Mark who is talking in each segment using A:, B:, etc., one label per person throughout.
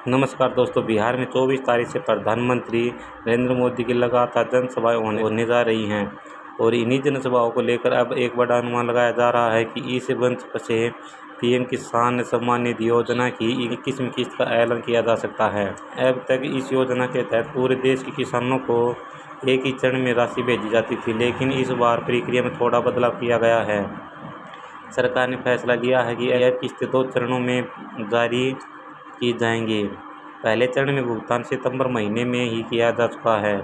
A: नमस्कार दोस्तों, बिहार में 24 तारीख से प्रधानमंत्री नरेंद्र मोदी की लगातार जनसभाएं होने जा रही हैं और इन्हीं जनसभाओं को लेकर अब एक बड़ा अनुमान लगाया जा रहा है कि इस मंच से पीएम किसान सम्मान निधि योजना की 21वीं किस्त का ऐलान किया जा सकता है। अब तक इस योजना के तहत पूरे देश के किसानों को एक ही चरण में राशि भेजी जाती थी, लेकिन इस बार प्रक्रिया में थोड़ा बदलाव किया गया है। सरकार ने फैसला लिया है कि यह किस्तें 2 चरणों में जारी की जाएंगी। पहले चरण में भुगतान सितंबर महीने में ही किया जा चुका है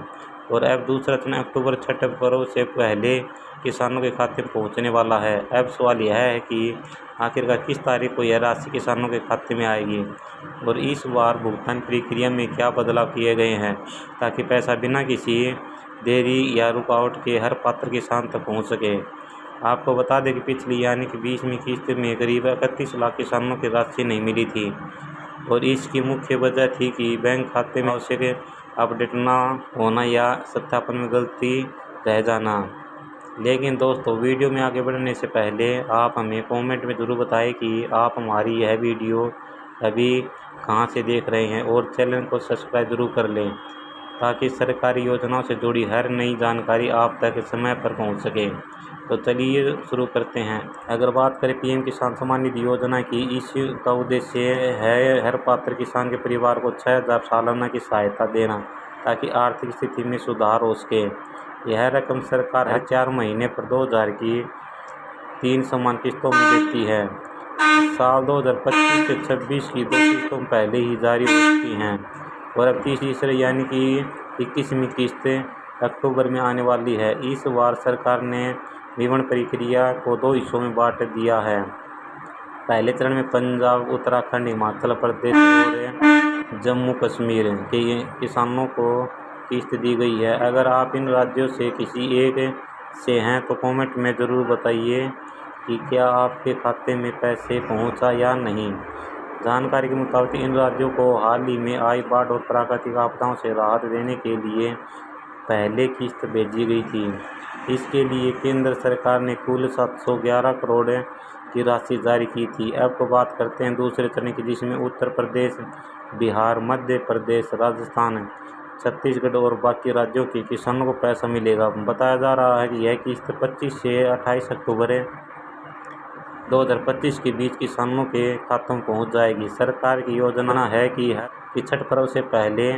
A: और अब दूसरा चरण अक्टूबर छठ पर्व से पहले किसानों के खाते में पहुंचने वाला है। अब सवाल यह है कि आखिरकार किस तारीख को यह राशि किसानों के खाते में आएगी और इस बार भुगतान प्रक्रिया में क्या बदलाव किए गए हैं ताकि पैसा बिना किसी देरी या रुकावट के हर पात्र किसान तक पहुँच सके। आपको बता दें कि पिछली यानी कि 20वीं किस्त में करीब 31 लाख किसानों की राशि नहीं मिली थी और इसकी मुख्य वजह थी कि बैंक खाते में आवश्यक अपडेट न होना या सत्यापन में गलती रह जाना। लेकिन दोस्तों, वीडियो में आगे बढ़ने से पहले आप हमें कमेंट में ज़रूर बताएं कि आप हमारी यह वीडियो अभी कहां से देख रहे हैं और चैनल को सब्सक्राइब ज़रूर कर लें ताकि सरकारी योजनाओं से जुड़ी हर नई जानकारी आप तक समय पर पहुंच सके। तो चलिए शुरू करते हैं। अगर बात करें पीएम किसान सम्मान निधि योजना की, इसका उद्देश्य है हर पात्र किसान के परिवार को 6,000 सालाना की सहायता देना ताकि आर्थिक स्थिति में सुधार हो सके। यह रकम सरकार हर 4 महीने पर 2,000 की 3 समान किस्तों में देती है। साल 2025 से 26 की 2 किस्तों पहले ही जारी हो चुकी हैं और अब तीसरी यानी कि 21वीं किस्त अक्टूबर में आने वाली है। इस बार सरकार ने विवरण प्रक्रिया को 2 हिस्सों में बांट दिया है। पहले चरण में पंजाब, उत्तराखंड, हिमाचल प्रदेश और जम्मू कश्मीर के किसानों को किस्त दी गई है। अगर आप इन राज्यों से किसी एक से हैं तो कमेंट में ज़रूर बताइए कि क्या आपके खाते में पैसे पहुंचा या नहीं। जानकारी के मुताबिक इन राज्यों को हाल ही में आई बाढ़ और प्राकृतिक आपदाओं से राहत देने के लिए पहले किस्त भेजी गई थी। इसके लिए केंद्र सरकार ने कुल 711 करोड़ की राशि जारी की थी। अब तो बात करते हैं दूसरे चरण की, जिसमें उत्तर प्रदेश, बिहार, मध्य प्रदेश, राजस्थान, छत्तीसगढ़ और बाकी राज्यों के किसानों को पैसा मिलेगा। बताया जा रहा है कि यह किस्त 25 से 28 अक्टूबर 2025 के बीच किसानों के खातों में पहुंच जाएगी। सरकार की योजना है कि छठ पर्व से पहले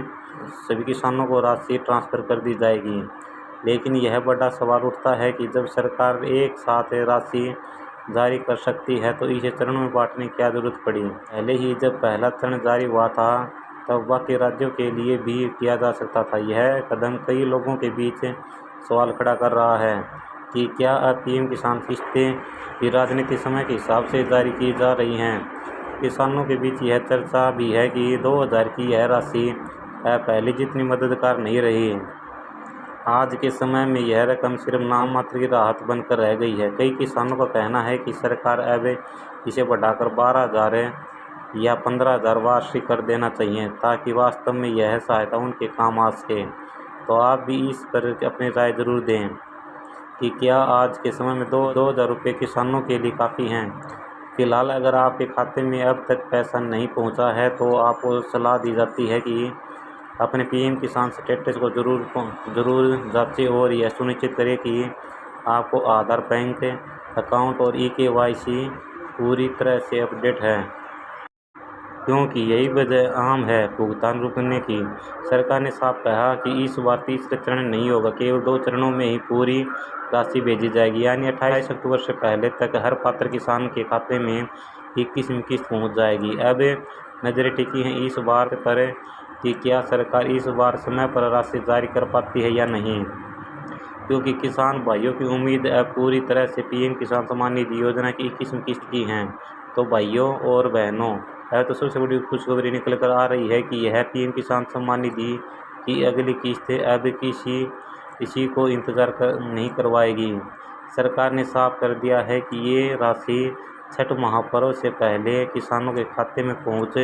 A: सभी किसानों को राशि ट्रांसफ़र कर दी जाएगी। लेकिन यह बड़ा सवाल उठता है कि जब सरकार एक साथ राशि जारी कर सकती है तो इसे चरणों में बांटने की क्या ज़रूरत पड़ी। पहले ही जब पहला चरण जारी हुआ था तब बाकी राज्यों के लिए भी किया जा सकता था। यह कदम कई लोगों के बीच सवाल खड़ा कर रहा है कि क्या अब पीएम किसान किस्तें भी राजनीतिक समय के हिसाब से जारी की जा रही हैं। किसानों के बीच यह चर्चा भी है कि 2,000 की यह राशि पहले जितनी मददगार नहीं रही। आज के समय में यह रकम सिर्फ नाम मात्र की राहत बनकर रह गई है। कई किसानों का कहना है कि सरकार अब इसे बढ़ाकर 12,000 या 15,000 वार्षिक कर देना चाहिए ताकि वास्तव में यह सहायता उनके काम आ सके। तो आप भी इस पर अपनी राय ज़रूर दें कि क्या आज के समय में 2,000 रुपये किसानों के लिए काफ़ी हैं। फिलहाल अगर आपके खाते में अब तक पैसा नहीं पहुंचा है तो आपको सलाह दी जाती है कि अपने पीएम किसान स्टेटस को ज़रूर जांचें और यह सुनिश्चित करें कि आपको आधार, बैंक अकाउंट और EKYC पूरी तरह से अपडेट है, क्योंकि यही वजह अहम है भुगतान रुकने की। सरकार ने साफ कहा कि इस बार तीसरा चरण नहीं होगा, केवल 2 चरणों में ही पूरी राशि भेजी जाएगी, यानी 28 अक्टूबर से पहले तक हर पात्र किसान के खाते में 21वीं किस्त पहुँच जाएगी। अब नज़रें टिकी हैं इस बात पर कि क्या सरकार इस बार समय पर राशि जारी कर पाती है या नहीं, क्योंकि किसान भाइयों की उम्मीद अब पूरी तरह से पीएम किसान सम्मान निधि योजना की 21वीं किस्त की हैं। तो भाइयों और बहनों, तो सबसे बड़ी खुशखबरी निकल कर आ रही है कि यह पीएम किसान सम्मान निधि की अगली किस्त अब किसी को इंतज़ार नहीं करवाएगी। सरकार ने साफ कर दिया है कि ये राशि छठ महापर्व से पहले किसानों के खाते में पहुंच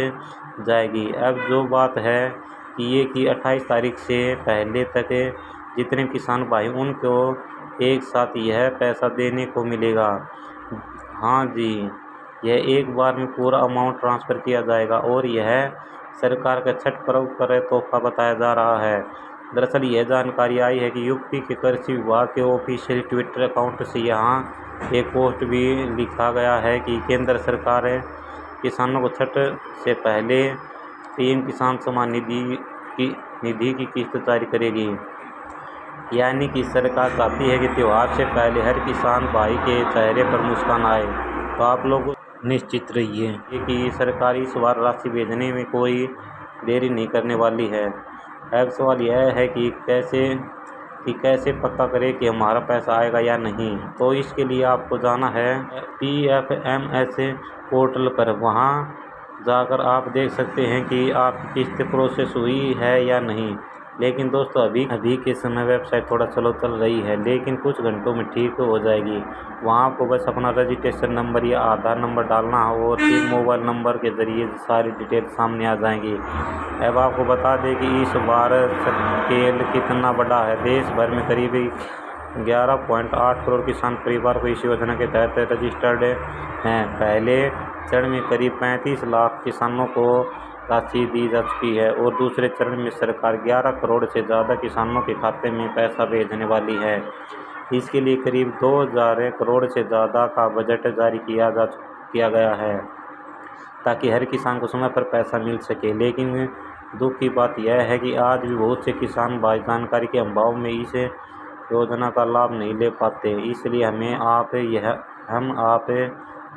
A: जाएगी। अब जो बात है कि 28 तारीख से पहले तक जितने किसान भाई उनको एक साथ यह पैसा देने को मिलेगा। हाँ जी, यह एक बार में पूरा अमाउंट ट्रांसफ़र किया जाएगा और यह सरकार का छठ पर्व पर तोहफा बताया जा रहा है। दरअसल यह जानकारी आई है कि यूपी के कृषि विभाग के ऑफिशियल ट्विटर अकाउंट से यहाँ एक पोस्ट भी लिखा गया है कि केंद्र सरकार किसानों को छठ से पहले पीएम किसान सम्मान निधि की किस्त जारी करेगी। यानी कि सरकार चाहती है कि त्यौहार से पहले हर किसान भाई के चेहरे पर मुस्कान आए। तो आप लोग निश्चित रहिए कि सरकार इस बार राशि भेजने में कोई देरी नहीं करने वाली है। अब सवाल यह है कि कैसे पक्का करें कि हमारा पैसा आएगा या नहीं। तो इसके लिए आपको जाना है PFMS पोर्टल पर। वहां जाकर आप देख सकते हैं कि आपकी किस्त प्रोसेस हुई है या नहीं। लेकिन दोस्तों अभी के समय वेबसाइट थोड़ा स्लो चल रही है, लेकिन कुछ घंटों में ठीक हो जाएगी। वहाँ आपको बस अपना रजिस्ट्रेशन नंबर या आधार नंबर डालना है और फिर मोबाइल नंबर के ज़रिए सारी डिटेल सामने आ जाएंगी। अब आपको बता दें कि इस बार स्केल कितना बड़ा है। देश भर में करीब 11.8 करोड़ किसान परिवार को इस योजना के तहत रजिस्टर्ड हैं। पहले चरण में करीब 35 लाख किसानों को राशि दी जा चुकी है और दूसरे चरण में सरकार 11 करोड़ से ज़्यादा किसानों के खाते में पैसा भेजने वाली है। इसके लिए करीब 2000 करोड़ से ज़्यादा का बजट जारी किया गया है ताकि हर किसान को समय पर पैसा मिल सके। लेकिन दुख की बात यह है कि आज भी बहुत से किसान भाई जानकारी के अभाव में इस योजना का लाभ नहीं ले पाते। इसलिए हम आप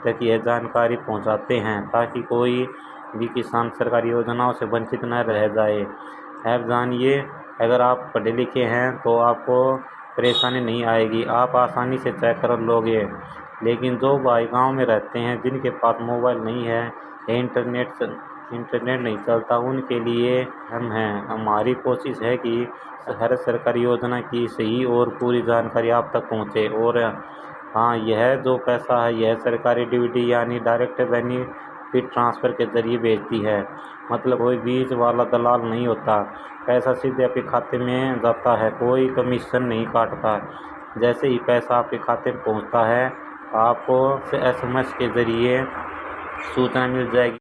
A: तक यह जानकारी पहुंचाते हैं ताकि कोई भी किसान सरकारी योजनाओं से वंचित न रह जाए। अब जानिए, अगर आप पढ़े लिखे हैं तो आपको परेशानी नहीं आएगी, आप आसानी से चेक कर लोगे। लेकिन जो भाई गांव में रहते हैं, जिनके पास मोबाइल नहीं है, इंटरनेट नहीं चलता, उनके लिए हमारी कोशिश है कि हर सरकारी योजना की सही और पूरी जानकारी आप तक पहुंचे। और हाँ, यह जो पैसा है यह सरकारी डीबीटी यानी डायरेक्ट बेनिफिट ट्रांसफ़र के ज़रिए भेजती है। मतलब कोई बीच वाला दलाल नहीं होता, पैसा सीधे आपके खाते में जाता है, कोई कमीशन नहीं काटता। जैसे ही पैसा आपके खाते में पहुंचता है, आपको SMS के ज़रिए सूचना मिल जाएगी।